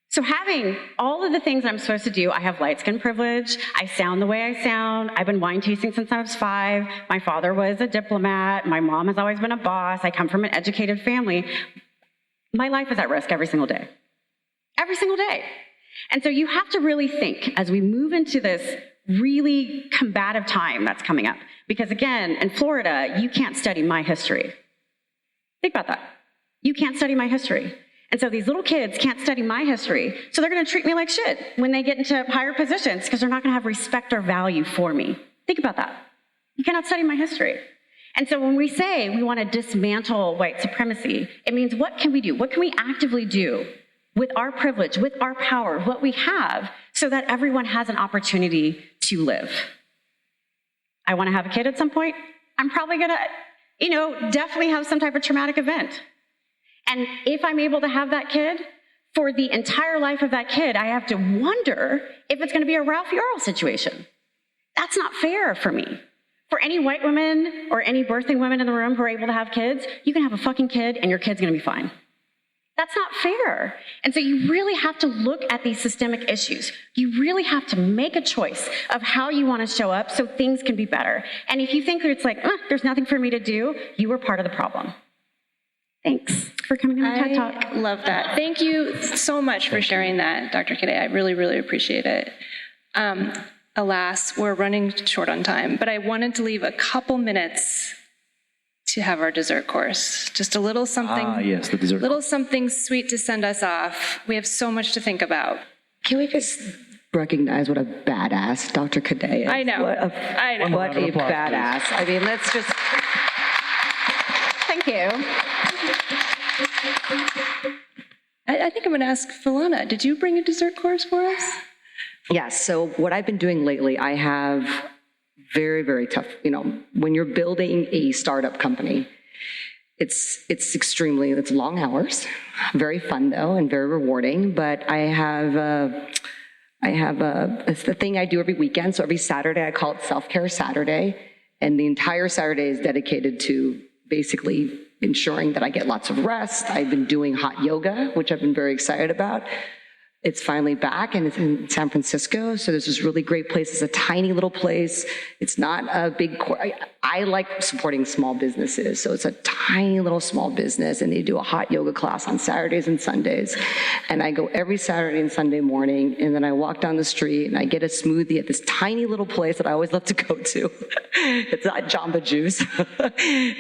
So having all of the things I'm supposed to do, I have light skin privilege. I sound the way I sound. I've been wine tasting since I was 5. My father was a diplomat. My mom has always been a boss. I come from an educated family. My life is at risk every single day. Every single day. And so you have to really think as we move into this really combative time that's coming up. Because again, in Florida, you can't study my history. Think about that. You can't study my history. And so these little kids can't study my history. So they're going to treat me like shit when they get into higher positions because they're not going to have respect or value for me. Think about that. You cannot study my history. And so when we say we want to dismantle white supremacy, it means what can we do? What can we actively do with our privilege, with our power, what we have, so that everyone has an opportunity to live? I want to have a kid at some point. I'm probably going to definitely have some type of traumatic event. And if I'm able to have that kid, for the entire life of that kid, I have to wonder if it's going to be a Ralph Yarl situation. That's not fair for me. For any white women or any birthing women in the room who are able to have kids, you can have a fucking kid and your kid's going to be fine. That's not fair. And so you really have to look at these systemic issues. You really have to make a choice of how you want to show up so things can be better. And if you think that it's there's nothing for me to do, you are part of the problem. Thanks for coming on the TED Talk. I love that. Thank you so much for sharing that, Dr. Kade. I really, really appreciate it. Alas, we're running short on time, but I wanted to leave a couple minutes to have our dessert course. Just a little something. Yes, the dessert. Little something sweet to send us off. We have so much to think about. Can we just recognize what a badass Dr. Kade is? I know. What a badass. Please. I mean, let's just... Thank you. I think I'm going to ask Philana, did you bring a dessert course for us? Yes, so what I've been doing lately, I have Very, very tough. You know, when you're building a startup company, it's long hours, very fun though, and very rewarding. But I have it's the thing I do every weekend. So every Saturday, I call it Self-Care Saturday. And the entire Saturday is dedicated to basically ensuring that I get lots of rest. I've been doing hot yoga, which I've been very excited about. It's finally back, and it's in San Francisco. So there's this really great place. It's a tiny little place. It's not a big, I like supporting small businesses. So it's a tiny little small business, and they do a hot yoga class on Saturdays and Sundays. And I go every Saturday and Sunday morning, and then I walk down the street and I get a smoothie at this tiny little place that I always love to go to. It's not Jamba Juice.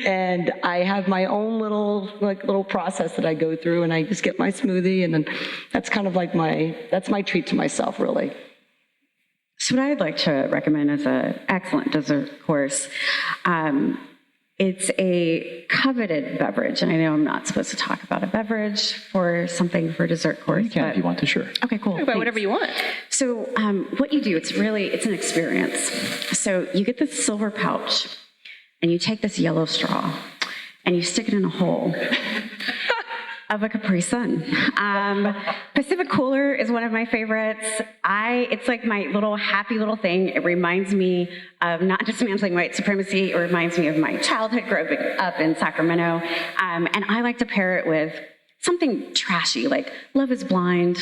And I have my own little process that I go through, and I just get my smoothie, and then that's kind of like that's my treat to myself, really. So what I'd like to recommend is an excellent dessert course. It's a coveted beverage, and I know I'm not supposed to talk about a beverage for dessert course. You can if you want to, sure. Okay, cool. Talk about whatever you want. So what you do, it's an experience. So you get this silver pouch, and you take this yellow straw, and you stick it in a hole of a Capri Sun. Pacific Cooler is one of my favorites. It's like my little happy little thing. It reminds me of not dismantling white supremacy. It reminds me of my childhood growing up in Sacramento. And I like to pair it with something trashy, like Love is Blind,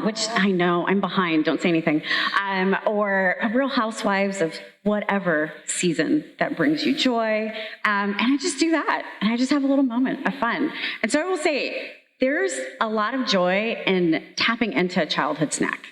which I know I'm behind, don't say anything, or Real Housewives of whatever season that brings you joy. And I just do that, and I just have a little moment of fun. And so I will say, there's a lot of joy in tapping into a childhood snack.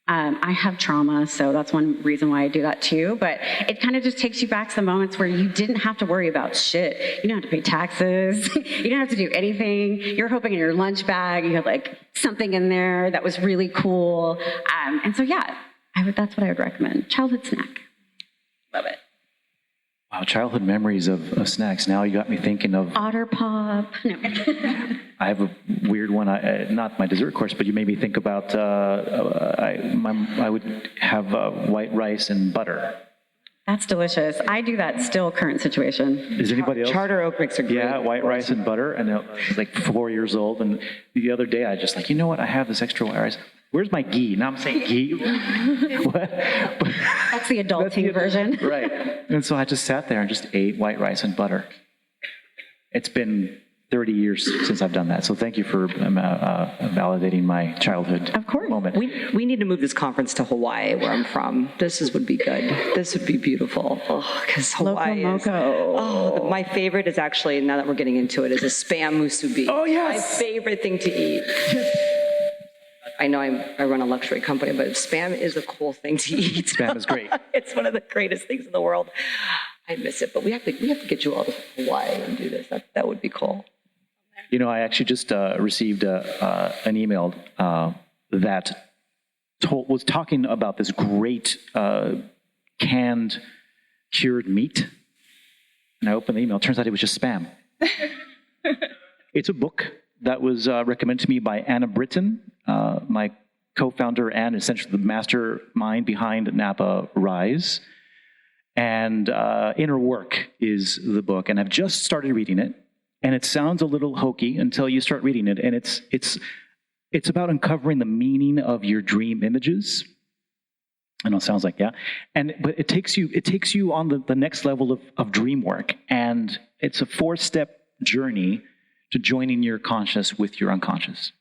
I have trauma, so that's one reason why I do that too, but it kind of just takes you back to the moments where you didn't have to worry about shit. You don't have to pay taxes. You don't have to do anything. You're hoping in your lunch bag you had like something in there that was really cool. And so yeah, that's what I would recommend. Childhood snack. Love it. Wow, childhood memories of snacks. Now you got me thinking of Otter Pop. No. I have a weird one, not my dessert course, but you made me think about, I would have white rice and butter. That's delicious. I do that still, current situation. Is anybody else? Charter Oak makes a great. Yeah, white rice and butter. And I was like 4 years old. And the other day I just like, you know what? I have this extra white rice. Where's my ghee? Now I'm saying ghee. What? That's the adulting version. Right. And so I just sat there and just ate white rice and butter. It's been 30 years since I've done that. So thank you for validating my childhood moment. We need to move this conference to Hawaii, where I'm from. Would be good. This would be beautiful. Oh, because Hawaii my favorite is actually, now that we're getting into it, is a Spam musubi. Oh, yes. My favorite thing to eat. I know I run a luxury company, but Spam is a cool thing to eat. Spam is great. It's one of the greatest things in the world. I miss it, but we have to get you all to Hawaii and do this. That would be cool. You know, I actually just received an email that was talking about this great canned cured meat. And I opened the email. Turns out it was just Spam. It's a book that was recommended to me by Anna Britton, my co-founder and essentially the mastermind behind Napa RISE. And Inner Work is the book. And I've just started reading it. And it sounds a little hokey until you start reading it. And it's about uncovering the meaning of your dream images. I know it sounds like, yeah. But it takes you on the next level of dream work. And it's a 4-step journey to joining your conscious with your unconscious.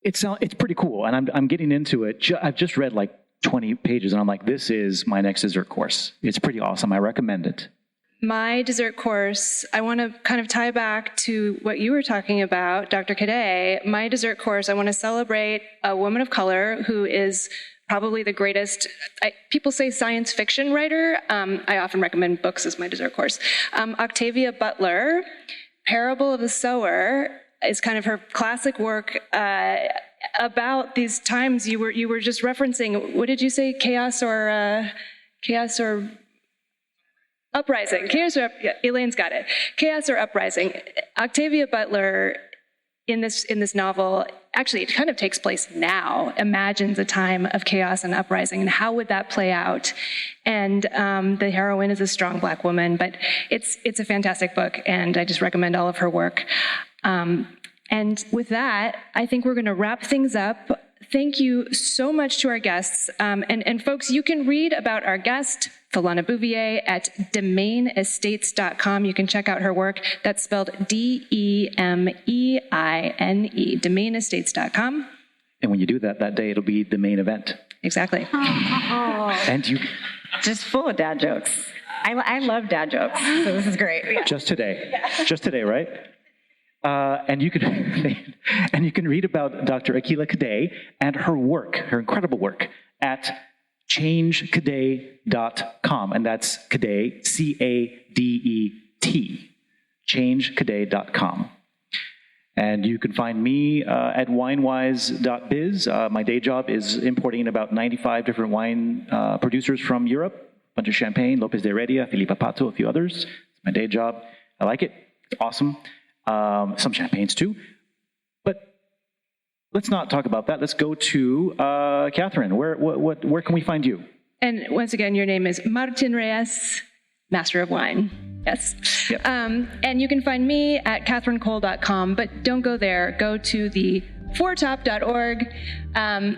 It's pretty cool. And I'm getting into it. I've just read like 20 pages and I'm like, this is my next dessert course. It's pretty awesome. I recommend it. My dessert course, I want to kind of tie back to what you were talking about, Dr. Cadet. My dessert course, I want to celebrate a woman of color who is probably the greatest, people say science fiction writer. I often recommend books as my dessert course. Octavia Butler, Parable of the Sower is kind of her classic work about these times you were just referencing. What did you say? Chaos or uprising. Elaine's got it. Chaos or uprising. Octavia Butler in this novel, actually, it kind of takes place now, imagines a time of chaos and uprising, and how would that play out? And the heroine is a strong Black woman, but it's a fantastic book, and I just recommend all of her work. And with that, I think we're going to wrap things up. Thank you so much to our guests. And folks, you can read about our guest, Philana Bouvier, at demaineestates.com. You can check out her work. That's spelled DEMEINE, demaineestates.com. And when you do that day, it'll be the main event. Exactly. And you... Just full of dad jokes. I love dad jokes, so this is great. Yeah. Just today, right? And you can read about Dr. Akilah Cadet and her work, her incredible work, at changecadet.com, and that's Cadet, CADET, changecadet.com. And you can find me at winewise.biz. My day job is importing about 95 different wine producers from Europe, a bunch of champagne, Lopez de Heredia, Filipa Pato, a few others. It's my day job. I like it. It's awesome. Some champagnes too. But let's not talk about that. Let's go to Catherine. Where can we find you? And once again, your name is Martin Reyes, Master of Wine. Yes. Yep. And you can find me at catherinecole.com, but don't go there. Go to the foretop.org.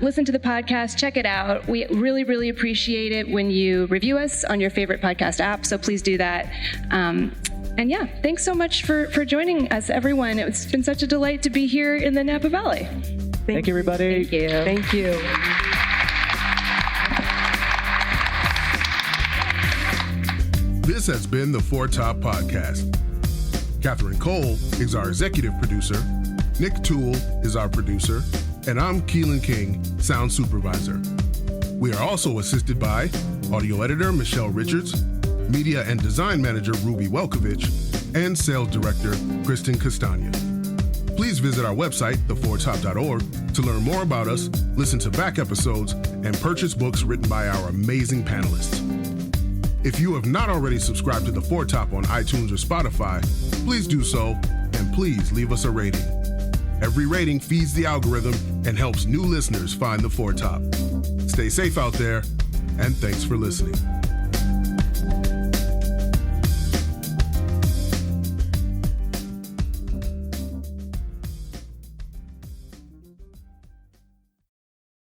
Listen to the podcast. Check it out. We really, really appreciate it when you review us on your favorite podcast app, so please do that. And yeah, thanks so much for joining us, everyone. It's been such a delight to be here in the Napa Valley. Thank you, everybody. Thank you. Thank you. This has been the Four Top Podcast. Catherine Cole is our executive producer, Nick Toole is our producer, and I'm Keelan King, sound supervisor. We are also assisted by audio editor Michelle Richards, media and design manager Ruby Welkovich, and sales director Kristen Castagna. Please visit our website, theforetop.org, to learn more about us, listen to back episodes, and purchase books written by our amazing panelists. If you have not already subscribed to The Four Top on iTunes or Spotify, please do so, and please leave us a rating. Every rating feeds the algorithm and helps new listeners find The Four Top. Stay safe out there, and thanks for listening.